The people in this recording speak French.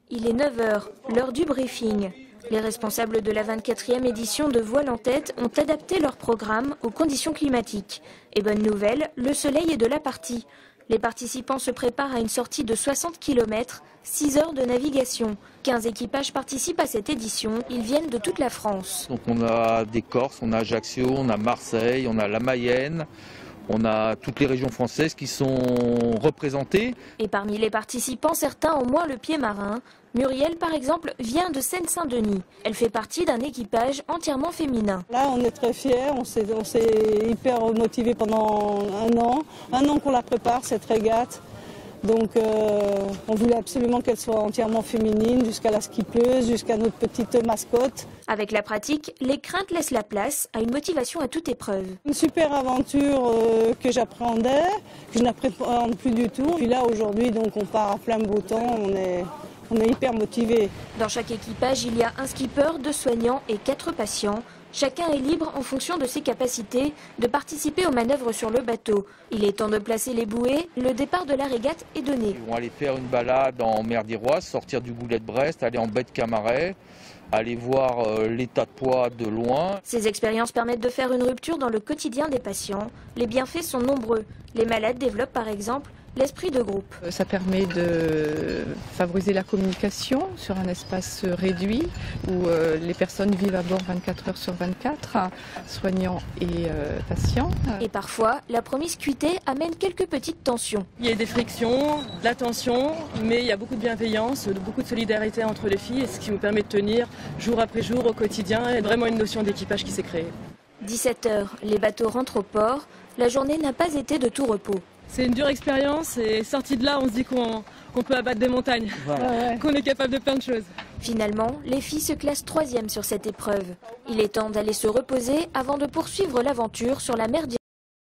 Il est 9 h, l'heure du briefing. Les responsables de la 24e édition de Voile en tête ont adapté leur programme aux conditions climatiques. Et bonne nouvelle, le soleil est de la partie. Les participants se préparent à une sortie de 60 km, 6 heures de navigation. 15 équipages participent à cette édition, ils viennent de toute la France. Donc on a des Corses, on a Ajaccio, on a Marseille, on a la Mayenne. On a toutes les régions françaises qui sont représentées. Et parmi les participants, certains ont moins le pied marin. Muriel, par exemple, vient de Seine-Saint-Denis. Elle fait partie d'un équipage entièrement féminin. Là, on est très fiers, on s'est hyper motivés pendant un an qu'on la prépare, cette régate. Donc on voulait absolument qu'elle soit entièrement féminine, jusqu'à la skippeuse, jusqu'à notre petite mascotte. Avec la pratique, les craintes laissent la place à une motivation à toute épreuve. Une super aventure que j'appréhendais, que je n'appréhende plus du tout. Puis là, aujourd'hui, donc on part à plein beau temps, on est hyper motivés. Dans chaque équipage, il y a un skipper, 2 soignants et 4 patients. Chacun est libre, en fonction de ses capacités, de participer aux manœuvres sur le bateau. Il est temps de placer les bouées, le départ de la régate est donné. Ils vont aller faire une balade en mer d'Iroise, sortir du Goulet de Brest, aller en baie de Camaret, aller voir l'état de poids de loin. Ces expériences permettent de faire une rupture dans le quotidien des patients. Les bienfaits sont nombreux. Les malades développent par exemple l'esprit de groupe. Ça permet de favoriser la communication sur un espace réduit où les personnes vivent à bord 24 heures sur 24, soignants et patients. Et parfois, la promiscuité amène quelques petites tensions. Il y a des frictions, de la tension, mais il y a beaucoup de bienveillance, beaucoup de solidarité entre les filles, et ce qui nous permet de tenir jour après jour au quotidien, et vraiment une notion d'équipage qui s'est créée. 17 h, les bateaux rentrent au port. La journée n'a pas été de tout repos. C'est une dure expérience et sorti de là, on se dit qu'on peut abattre des montagnes, voilà. Qu'on est capable de plein de choses. Finalement, les filles se classent 3e sur cette épreuve. Il est temps d'aller se reposer avant de poursuivre l'aventure sur la mer d'Iroise.